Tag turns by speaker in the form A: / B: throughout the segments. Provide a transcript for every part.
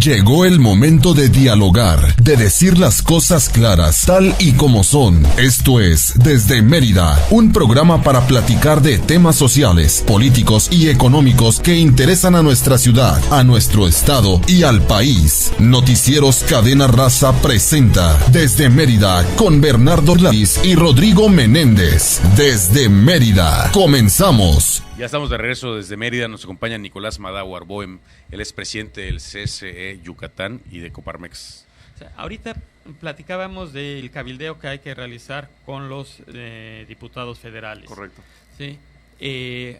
A: Llegó el momento de dialogar, de decir las cosas claras, tal y como son. Esto es Desde Mérida, un programa para platicar de temas sociales, políticos y económicos que interesan a nuestra ciudad, a nuestro estado y al país. Noticieros Cadena Raza presenta Desde Mérida con Bernardo Gladys y Rodrigo Menéndez. Desde Mérida, comenzamos.
B: Ya estamos de regreso desde Mérida, nos acompaña Nicolás Madau Arboem, él es presidente del CSE Yucatán y de Coparmex.
C: O sea, ahorita platicábamos del cabildeo que hay que realizar con los diputados federales.
D: Correcto.
C: Sí.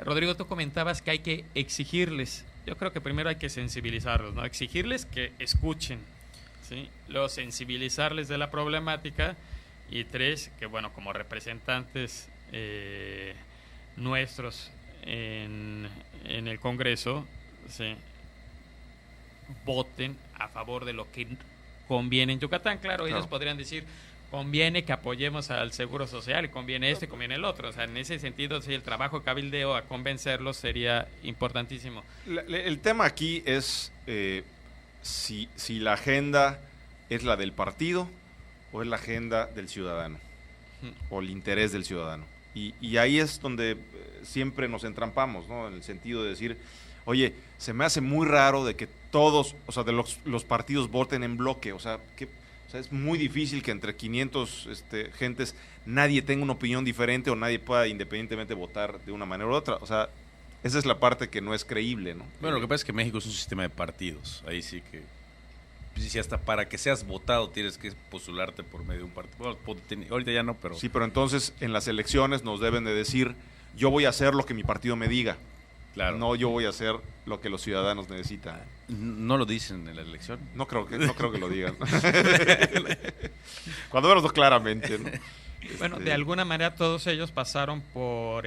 C: Rodrigo, tú comentabas que hay que exigirles. Yo creo que primero hay que sensibilizarlos, ¿no? Exigirles que escuchen, ¿sí? Luego sensibilizarles de la problemática y tres, que bueno, como representantes nuestros en el Congreso, ¿sí?, voten a favor de lo que conviene en Yucatán. Claro, ellos podrían decir, conviene que apoyemos al Seguro Social, y conviene este, conviene el otro. O sea, en ese sentido, sí, el trabajo de cabildeo a convencerlos sería importantísimo.
D: El tema aquí es si la agenda es la del partido o es la agenda del ciudadano, o el interés del ciudadano. Y ahí es donde siempre nos entrampamos, ¿no? En el sentido de decir, oye, se me hace muy raro de que todos, o sea, de los partidos voten en bloque, o sea, es muy difícil que entre 500 gentes nadie tenga una opinión diferente o nadie pueda independientemente votar de una manera u otra. O sea, esa es la parte que no es creíble, ¿no?
B: Bueno, lo que pasa es que México es un sistema de partidos, ahí sí que, si hasta para que seas votado tienes que postularte por medio de un partido. Bueno, ahorita ya no, pero...
D: Sí, pero entonces en las elecciones nos deben de decir, yo voy a hacer lo que mi partido me diga. Claro. No, yo voy a hacer lo que los ciudadanos necesitan.
B: ¿No lo dicen en la elección?
D: No creo que lo digan. Cuando menos claramente, ¿no?
C: Bueno, de alguna manera todos ellos pasaron por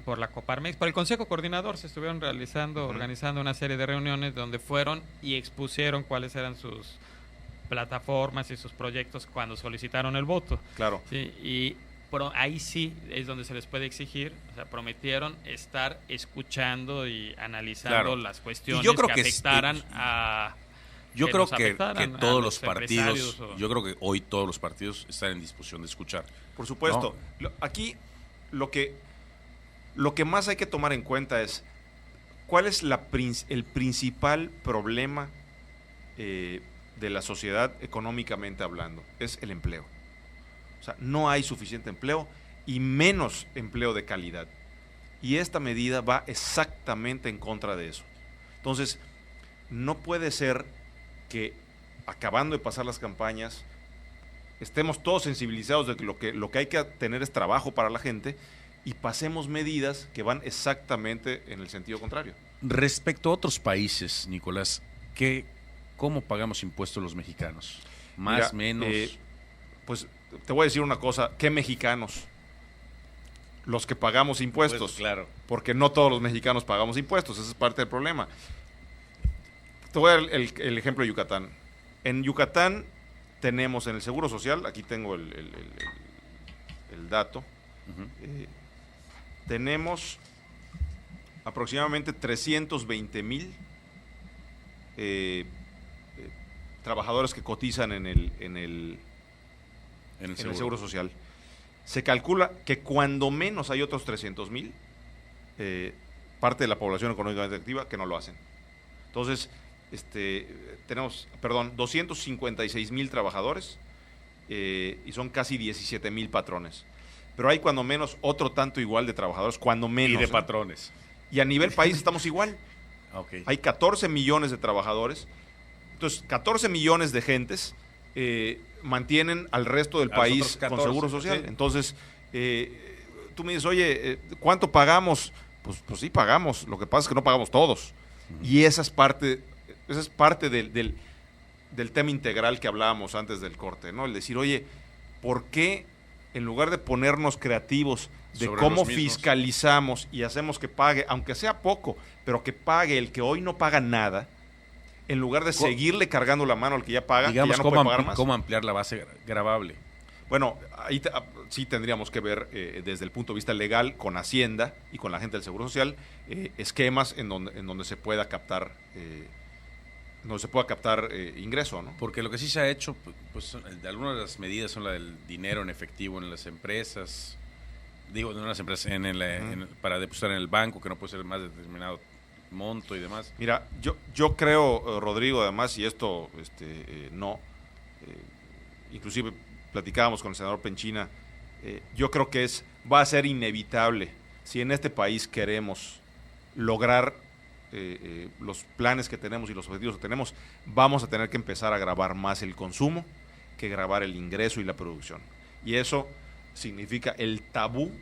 C: por la Coparmex, por el Consejo Coordinador. Se estuvieron organizando una serie de reuniones donde fueron y expusieron cuáles eran sus plataformas y sus proyectos cuando solicitaron el voto.
D: Claro.
C: Sí, y ahí sí es donde se les puede exigir. O sea, prometieron estar escuchando y analizando las cuestiones que afectaran a...
B: Yo creo que todos los partidos, yo creo que hoy todos los partidos están en disposición de escuchar.
D: Por supuesto. ¿No? Aquí lo que más hay que tomar en cuenta es cuál es el principal problema de la sociedad económicamente hablando. Es el empleo. O sea, no hay suficiente empleo y menos empleo de calidad. Y esta medida va exactamente en contra de eso. Entonces, no puede ser que acabando de pasar las campañas estemos todos sensibilizados de que lo que hay que tener es trabajo para la gente y pasemos medidas que van exactamente en el sentido contrario.
B: Respecto a otros países, Nicolás, ¿cómo pagamos impuestos los mexicanos? ¿Más, menos?
D: Pues te voy a decir una cosa, ¿qué mexicanos? Los que pagamos impuestos.
B: Pues, claro.
D: Porque no todos los mexicanos pagamos impuestos, esa es parte del problema. Te voy a dar el ejemplo de Yucatán. En Yucatán tenemos en el Seguro Social, aquí tengo el dato, tenemos aproximadamente 320,000 trabajadores que cotizan en el Seguro Social. Se calcula que cuando menos hay otros 300,000, parte de la población económicamente activa, que no lo hacen. Entonces, tenemos, 256,000 trabajadores y son casi 17,000 patrones. Pero hay cuando menos otro tanto igual de trabajadores, cuando menos.
B: Y de patrones.
D: Y a nivel país estamos igual.
B: Okay.
D: Hay 14 millones de trabajadores. Entonces, 14 millones de gentes mantienen al resto del país 14, con Seguro Social. Sí. Entonces, tú me dices, oye, ¿cuánto pagamos? Pues sí pagamos, lo que pasa es que no pagamos todos. Y esa es parte del tema integral que hablábamos antes del corte, ¿no? El decir, oye, ¿por qué en lugar de ponernos creativos de cómo fiscalizamos y hacemos que pague, aunque sea poco, pero que pague el que hoy no paga nada, en lugar de seguirle cargando la mano al que ya paga,
B: digamos,
D: que ya no puede pagar más?
B: ¿Cómo ampliar la base gravable?
D: Bueno, ahí sí tendríamos que ver desde el punto de vista legal con Hacienda y con la gente del Seguro Social esquemas en donde se pueda captar no se pueda captar ingreso, ¿no?
B: Porque lo que sí se ha hecho, pues algunas de las medidas son la del dinero en efectivo en las empresas, digo, no en las empresas, para depositar en el banco, que no puede ser más de determinado monto y demás.
D: Mira, yo creo, Rodrigo, además, y esto inclusive platicábamos con el senador Penchina, yo creo que va a ser inevitable, si en este país queremos lograr los planes que tenemos y los objetivos que tenemos, vamos a tener que empezar a gravar más el consumo que gravar el ingreso y la producción. Y eso significa el tabú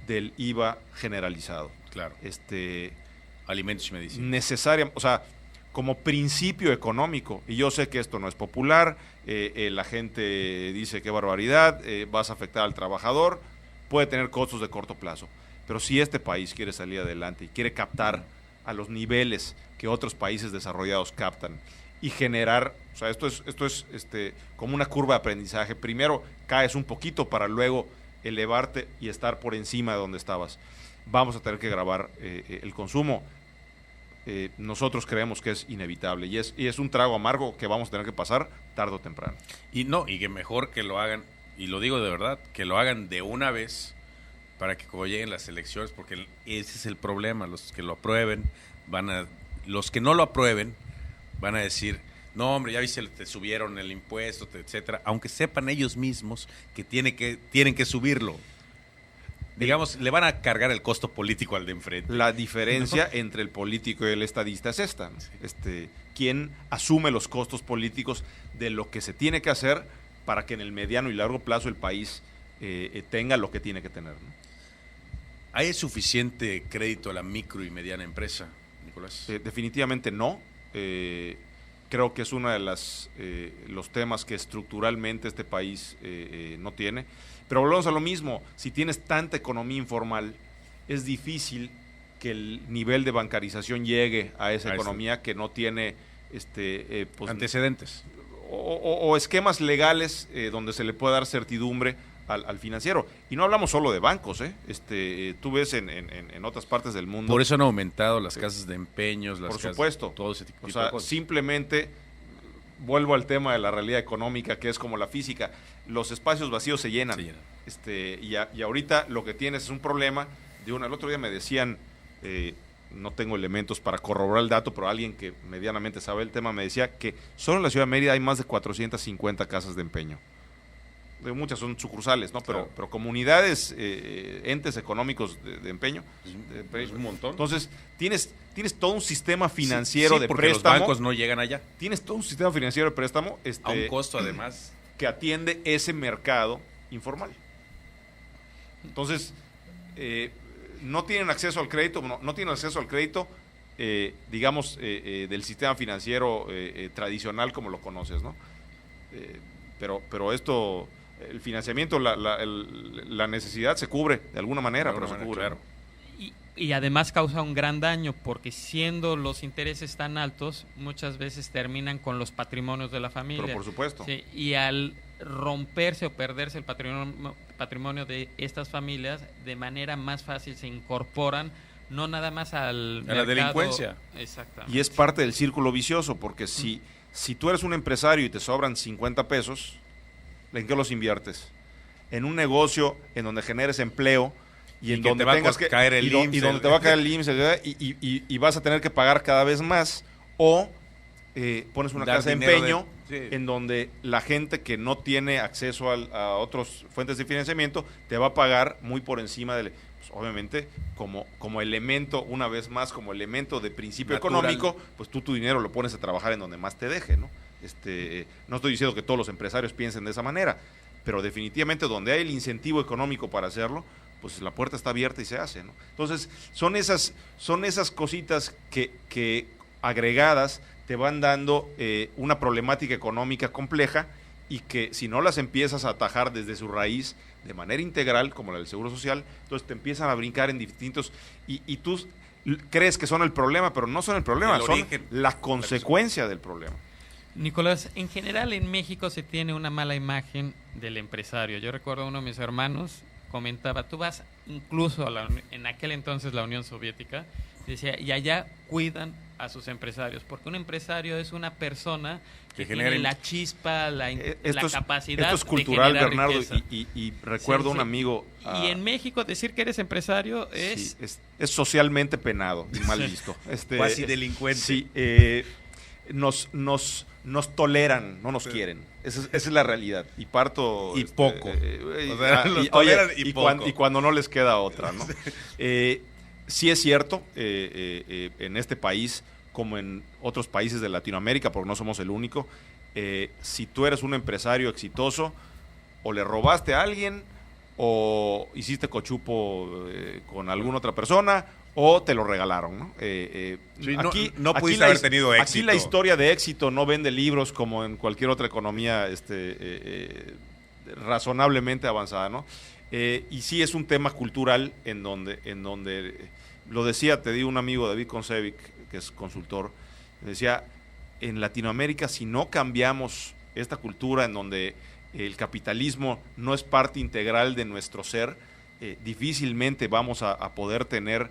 D: del IVA generalizado.
B: Claro. Alimentos y medicinas.
D: Necesaria, o sea, como principio económico, y yo sé que esto no es popular, la gente dice qué barbaridad, vas a afectar al trabajador, puede tener costos de corto plazo, pero si este país quiere salir adelante y quiere captar a los niveles que otros países desarrollados captan y generar, o sea, esto es como una curva de aprendizaje. Primero caes un poquito para luego elevarte y estar por encima de donde estabas. Vamos a tener que grabar el consumo. Nosotros creemos que es inevitable y es un trago amargo que vamos a tener que pasar tarde o temprano.
B: Y que mejor que lo hagan, y lo digo de verdad, que lo hagan de una vez para que cuando lleguen las elecciones, porque ese es el problema. Los que lo aprueben los que no lo aprueben van a decir, no hombre, ya viste, te subieron el impuesto, etcétera, aunque sepan ellos mismos que tienen que subirlo. Digamos, le van a cargar el costo político al de enfrente.
D: La diferencia entre el político y el estadista es esta, ¿no? ¿Quién asume los costos políticos de lo que se tiene que hacer para que en el mediano y largo plazo el país tenga lo que tiene que tener, ¿no?
B: ¿Hay suficiente crédito a la micro y mediana empresa, Nicolás?
D: Definitivamente no. Creo que es uno de los temas que estructuralmente este país no tiene. Pero volvemos a lo mismo, si tienes tanta economía informal, es difícil que el nivel de bancarización llegue a esa economía que no tiene pues,
B: antecedentes.
D: O esquemas legales donde se le pueda dar certidumbre al financiero. Y no hablamos solo de bancos, tú ves en otras partes del mundo.
B: Por eso han aumentado las casas de empeños,
D: por supuesto.
B: Todo ese tipo
D: de cosas. Simplemente vuelvo al tema de la realidad económica, que es como la física. Los espacios vacíos se llenan. Y ahorita lo que tienes es un problema. El otro día me decían, no tengo elementos para corroborar el dato, pero alguien que medianamente sabe el tema me decía que solo en la ciudad de Mérida hay más de 450 casas de empeño. Muchas son sucursales, ¿no? Pero comunidades, entes económicos de empeño.
B: Es un montón.
D: Entonces, tienes todo un sistema financiero de
B: porque
D: préstamo.
B: Los bancos no llegan allá.
D: Tienes todo un sistema financiero de préstamo.
B: A un costo, además.
D: Que atiende ese mercado informal. Entonces, no tienen acceso al crédito, no tienen acceso al crédito, digamos, del sistema financiero tradicional como lo conoces, ¿no? Pero esto... El financiamiento, la necesidad se cubre de alguna manera, pero se cubre.
B: Claro.
C: Y además causa un gran daño, porque siendo los intereses tan altos, muchas veces terminan con los patrimonios de la familia.
D: Pero por supuesto.
C: Sí, y al romperse o perderse el patrimonio de estas familias, de manera más fácil se incorporan, no nada más al mercado.
B: La delincuencia.
C: Exactamente.
D: Y es parte del círculo vicioso, porque si tú eres un empresario y te sobran 50 pesos... ¿En qué los inviertes? En un negocio en donde generes empleo y en donde tengas que
B: caer el IMSS,
D: y donde te va a caer el IMSS y vas a tener que pagar cada vez más, o pones una casa de empeño en donde la gente que no tiene acceso a otras fuentes de financiamiento te va a pagar muy por encima del... Pues, obviamente, como elemento, una vez más, como elemento de principio económico, pues tú tu dinero lo pones a trabajar en donde más te deje, ¿no? No estoy diciendo que todos los empresarios piensen de esa manera, pero definitivamente donde hay el incentivo económico para hacerlo, pues la puerta está abierta y se hace, ¿no? Entonces, son esas cositas que agregadas te van dando una problemática económica compleja y que si no las empiezas a atajar desde su raíz de manera integral, como la del Seguro Social, entonces te empiezan a brincar en distintos... Y tú crees que son el problema, pero no son el problema, son la consecuencia del problema.
C: Nicolás, en general en México se tiene una mala imagen del empresario. Yo recuerdo a uno de mis hermanos comentaba, tú vas incluso en aquel entonces la Unión Soviética, decía, y allá cuidan a sus empresarios, porque un empresario es una persona que
B: genera
C: tiene la chispa, la capacidad.
D: Esto es cultural,
C: de generar
D: Bernardo,
C: riqueza.
D: y recuerdo un amigo.
C: Y en México decir que eres empresario
D: es socialmente penado y mal visto.
B: Cuasi delincuente.
D: Sí, nos toleran, no nos quieren. Esa es la realidad. Y parto.
B: Y poco.
D: Y cuando no les queda otra, ¿no? Sí es cierto, en este país, como en otros países de Latinoamérica, porque no somos el único, si tú eres un empresario exitoso, o le robaste a alguien, o hiciste cochupo con alguna otra persona, o te lo regalaron, ¿no?
B: Sí, no pudiste haber tenido éxito.
D: Aquí la historia de éxito no vende libros como en cualquier otra economía razonablemente avanzada, ¿no? Y sí es un tema cultural en donde lo decía, te digo, un amigo, David Koncevic, que es consultor, decía, en Latinoamérica, si no cambiamos esta cultura en donde el capitalismo no es parte integral de nuestro ser, difícilmente vamos a poder tener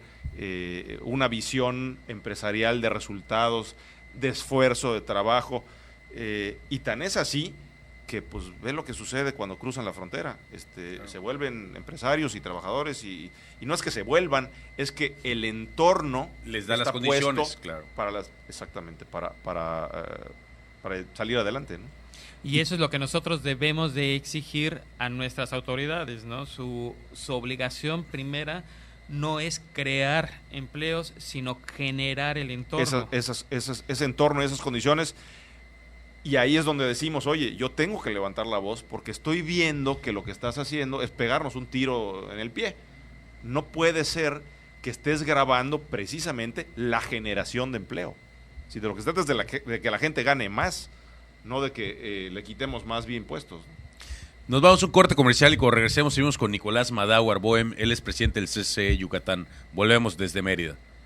D: una visión empresarial de resultados, de esfuerzo, de trabajo, y tan es así que pues ve lo que sucede cuando cruzan la frontera. Claro. Se vuelven empresarios y trabajadores y no es que se vuelvan, es que el entorno
B: les da las condiciones, claro,
D: para salir adelante, ¿no?
C: Y eso es lo que nosotros debemos de exigir a nuestras autoridades, ¿no? Su obligación primera no es crear empleos, sino generar el entorno.
D: Ese entorno, esas condiciones. Y ahí es donde decimos, oye, yo tengo que levantar la voz porque estoy viendo que lo que estás haciendo es pegarnos un tiro en el pie. No puede ser que estés grabando precisamente la generación de empleo. Si de lo que se trata es de que la gente gane más, no de que le quitemos más bien impuestos.
B: Nos vamos a un corte comercial y cuando regresemos seguimos con Nicolás Madáhuar Bohem, él es presidente del CCE Yucatán. Volvemos desde Mérida.